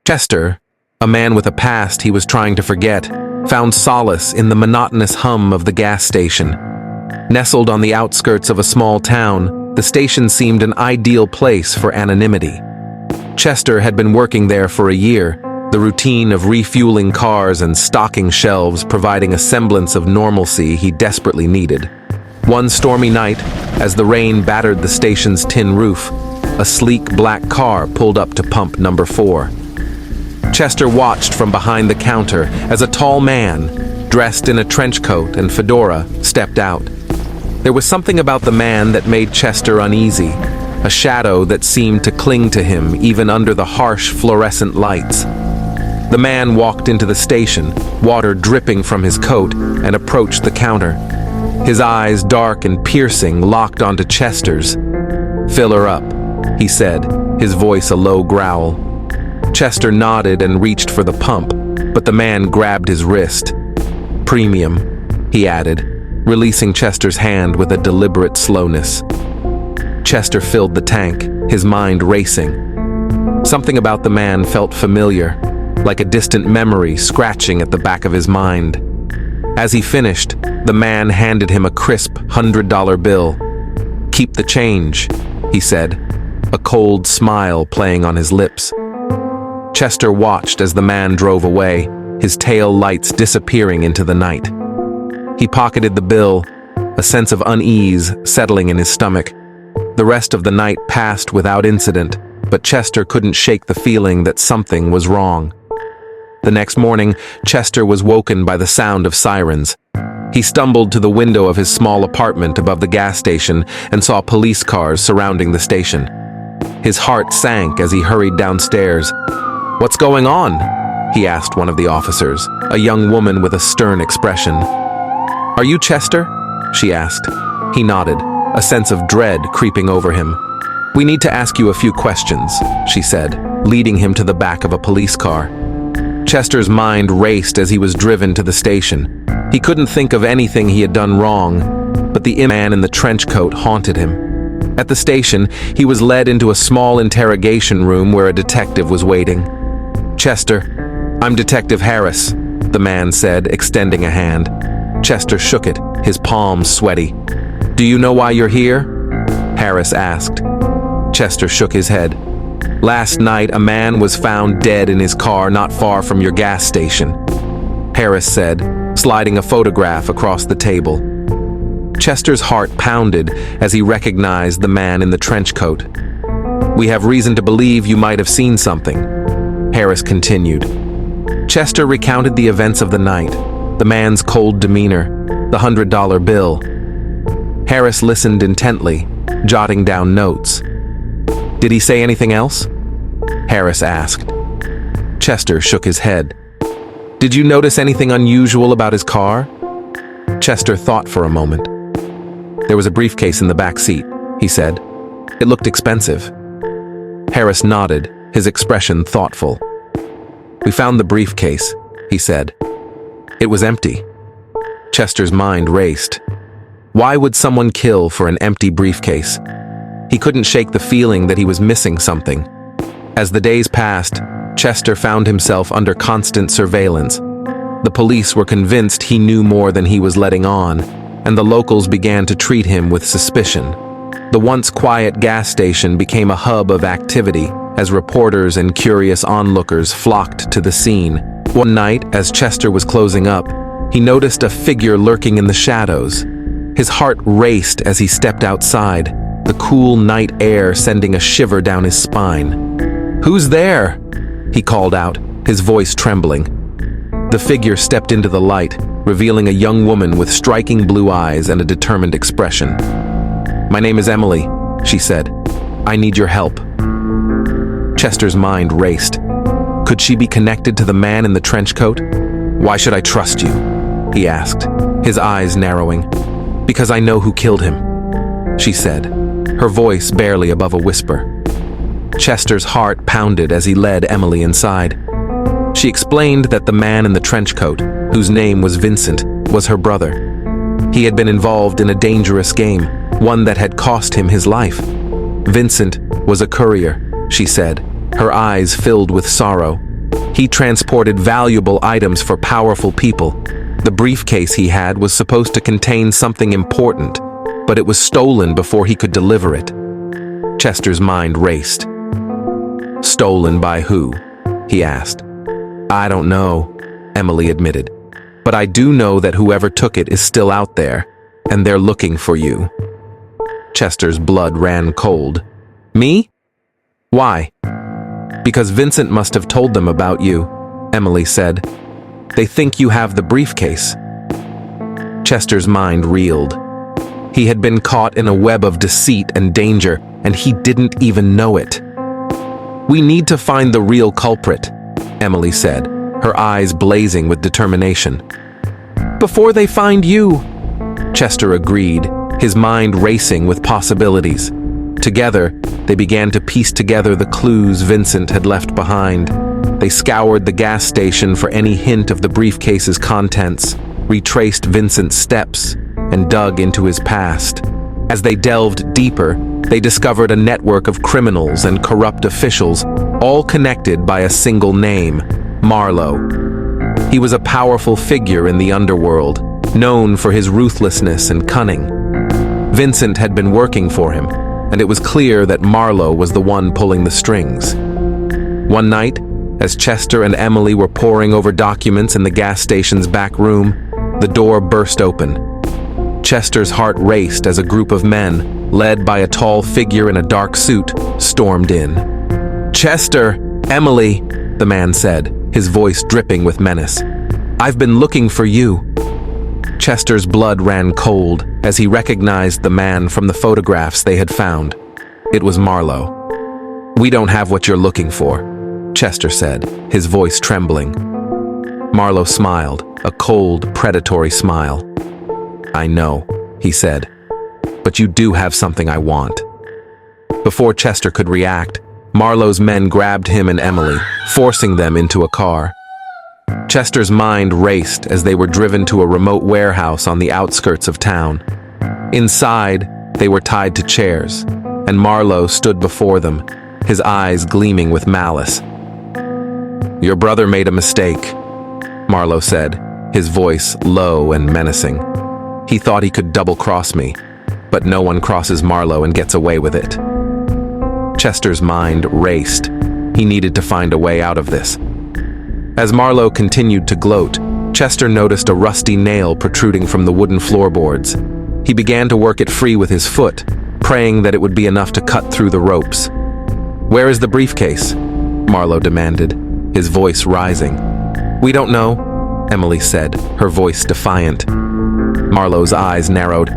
Chester, a man with a past he was trying to forget, found solace in the monotonous hum of the gas station. Nestled on the outskirts of a small town, the station seemed an ideal place for anonymity. Chester had been working there for a year, the routine of refueling cars and stocking shelves providing a semblance of normalcy he desperately needed. One stormy night, as the rain battered the station's tin roof, a sleek black car pulled up to pump number 4. Chester watched from behind the counter as a tall man, dressed in a trench coat and fedora, stepped out. There was something about the man that made Chester uneasy, a shadow that seemed to cling to him even under the harsh fluorescent lights. The man walked into the station, water dripping from his coat, and approached the counter. His eyes, dark and piercing, locked onto Chester's. "Fill her up," he said, his voice a low growl. Chester nodded and reached for the pump, but the man grabbed his wrist. "Premium," he added, releasing Chester's hand with a deliberate slowness. Chester filled the tank, his mind racing. Something about the man felt familiar, like a distant memory scratching at the back of his mind. As he finished, the man handed him a crisp $100 bill. "Keep the change," he said, a cold smile playing on his lips. Chester watched as the man drove away, his tail lights disappearing into the night. He pocketed the bill, a sense of unease settling in his stomach. The rest of the night passed without incident, but Chester couldn't shake the feeling that something was wrong. The next morning, Chester was woken by the sound of sirens. He stumbled to the window of his small apartment above the gas station and saw police cars surrounding the station. His heart sank as he hurried downstairs. "What's going on?" he asked one of the officers, a young woman with a stern expression. "Are you Chester?" she asked. He nodded, a sense of dread creeping over him. "We need to ask you a few questions," she said, leading him to the back of a police car. Chester's mind raced as he was driven to the station. He couldn't think of anything he had done wrong, but the man in the trench coat haunted him. At the station, he was led into a small interrogation room where a detective was waiting. "Chester, I'm Detective Harris," the man said, extending a hand. Chester shook it, his palms sweaty. "Do you know why you're here?" Harris asked. Chester shook his head. "Last night, a man was found dead in his car not far from your gas station," Harris said, sliding a photograph across the table. Chester's heart pounded as he recognized the man in the trench coat. "We have reason to believe you might have seen something," Harris continued. Chester recounted the events of the night, the man's cold demeanor, the $100 bill. Harris listened intently, jotting down notes. "Did he say anything else?" Harris asked. Chester shook his head. "Did you notice anything unusual about his car?" Chester thought for a moment. "There was a briefcase in the back seat," he said. "It looked expensive." Harris nodded, his expression thoughtful. "We found the briefcase," he said. It was empty. Chester's mind raced. Why would someone kill for an empty briefcase? He couldn't shake the feeling that he was missing something. As the days passed, Chester found himself under constant surveillance. The police were convinced he knew more than he was letting on, and the locals began to treat him with suspicion. The once quiet gas station became a hub of activity as reporters and curious onlookers flocked to the scene. One night, as Chester was closing up, he noticed a figure lurking in the shadows. His heart raced as he stepped outside, the cool night air sending a shiver down his spine. "Who's there?" he called out, his voice trembling. The figure stepped into the light, revealing a young woman with striking blue eyes and a determined expression. "My name is Emily," she said. "I need your help." Chester's mind raced. Could she be connected to the man in the trench coat? "Why should I trust you?" he asked, his eyes narrowing. "Because I know who killed him," she said, her voice barely above a whisper. Chester's heart pounded as he led Emily inside. She explained that the man in the trench coat, whose name was Vincent, was her brother. He had been involved in a dangerous game, one that had cost him his life. Vincent was a courier, she said, her eyes filled with sorrow. He transported valuable items for powerful people. The briefcase he had was supposed to contain something important, but it was stolen before he could deliver it. Chester's mind raced. Stolen by who? He asked. I don't know, Emily admitted. But I do know that whoever took it is still out there, and they're looking for you. Chester's blood ran cold. Me? Why? Because Vincent must have told them about you, Emily said. They think you have the briefcase. Chester's mind reeled. He had been caught in a web of deceit and danger, and he didn't even know it. We need to find the real culprit, Emily said, her eyes blazing with determination. Before they find you, Chester agreed, his mind racing with possibilities. Together, they began to piece together the clues Vincent had left behind. They scoured the gas station for any hint of the briefcase's contents, retraced Vincent's steps, and dug into his past. As they delved deeper, they discovered a network of criminals and corrupt officials, all connected by a single name, Marlowe. He was a powerful figure in the underworld, known for his ruthlessness and cunning. Vincent had been working for him, and it was clear that Marlowe was the one pulling the strings. One night, as Chester and Emily were poring over documents in the gas station's back room, the door burst open. Chester's heart raced as a group of men, led by a tall figure in a dark suit, stormed in. Chester, Emily, the man said, his voice dripping with menace. I've been looking for you. Chester's blood ran cold as he recognized the man from the photographs they had found. It was Marlowe. We don't have what you're looking for, Chester said, his voice trembling. Marlowe smiled, a cold, predatory smile. I know, he said, but you do have something I want. Before Chester could react, Marlowe's men grabbed him and Emily, forcing them into a car. Chester's mind raced as they were driven to a remote warehouse on the outskirts of town. Inside, they were tied to chairs, and Marlowe stood before them, his eyes gleaming with malice. Your brother made a mistake, Marlowe said, his voice low and menacing. He thought he could double-cross me, but no one crosses Marlowe and gets away with it. Chester's mind raced. He needed to find a way out of this. As Marlowe continued to gloat, Chester noticed a rusty nail protruding from the wooden floorboards. He began to work it free with his foot, praying that it would be enough to cut through the ropes. Where is the briefcase? Marlowe demanded, his voice rising. We don't know, Emily said, her voice defiant. Marlowe's eyes narrowed.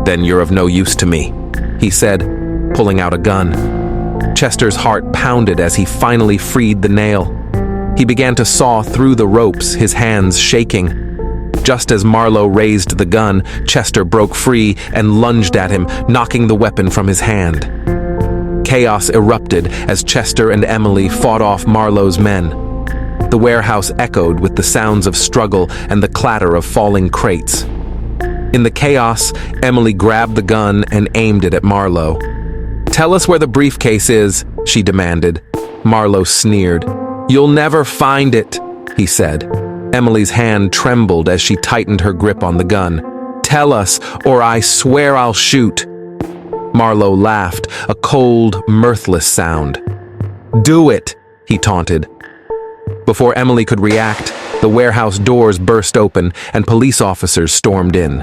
Then you're of no use to me, he said, pulling out a gun. Chester's heart pounded as he finally freed the nail. He began to saw through the ropes, his hands shaking. Just as Marlowe raised the gun, Chester broke free and lunged at him, knocking the weapon from his hand. Chaos erupted as Chester and Emily fought off Marlowe's men. The warehouse echoed with the sounds of struggle and the clatter of falling crates. In the chaos, Emily grabbed the gun and aimed it at Marlowe. Tell us where the briefcase is, she demanded. Marlowe sneered. You'll never find it, he said. Emily's hand trembled as she tightened her grip on the gun. Tell us, or I swear I'll shoot. Marlowe laughed, a cold, mirthless sound. Do it, he taunted. Before Emily could react, the warehouse doors burst open and police officers stormed in.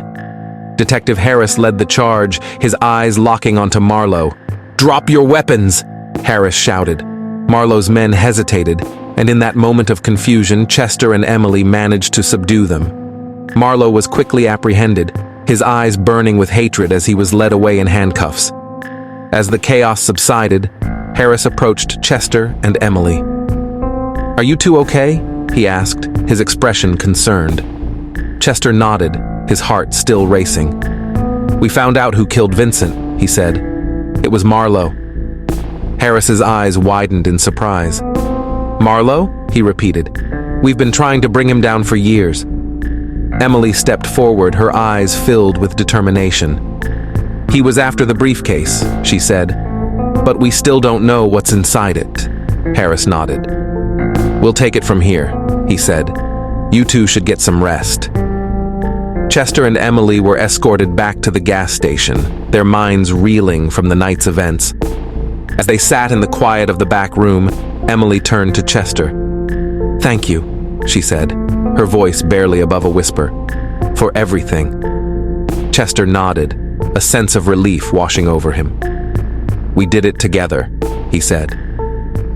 Detective Harris led the charge, his eyes locking onto Marlowe. Drop your weapons, Harris shouted. Marlowe's men hesitated, and in that moment of confusion, Chester and Emily managed to subdue them. Marlowe was quickly apprehended, his eyes burning with hatred as he was led away in handcuffs. As the chaos subsided, Harris approached Chester and Emily. Are you two okay? He asked, his expression concerned. Chester nodded, his heart still racing. We found out who killed Vincent, he said. It was Marlowe. Harris's eyes widened in surprise. Marlowe? He repeated. We've been trying to bring him down for years. Emily stepped forward, her eyes filled with determination. He was after the briefcase, she said. But we still don't know what's inside it. Harris nodded. "We'll take it from here," he said. "You two should get some rest." Chester and Emily were escorted back to the gas station, their minds reeling from the night's events. As they sat in the quiet of the back room, Emily turned to Chester. "Thank you," she said, her voice barely above a whisper, "for everything." Chester nodded, a sense of relief washing over him. "We did it together," he said.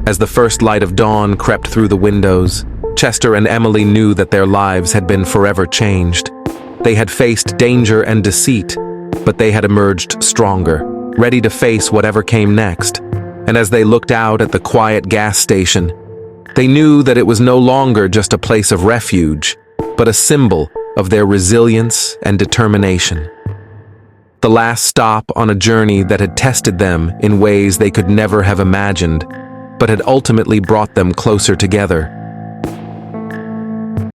As the first light of dawn crept through the windows, Chester and Emily knew that their lives had been forever changed. They had faced danger and deceit, but they had emerged stronger, ready to face whatever came next. And as they looked out at the quiet gas station, they knew that it was no longer just a place of refuge, but a symbol of their resilience and determination. The last stop on a journey that had tested them in ways they could never have imagined, but had ultimately brought them closer together.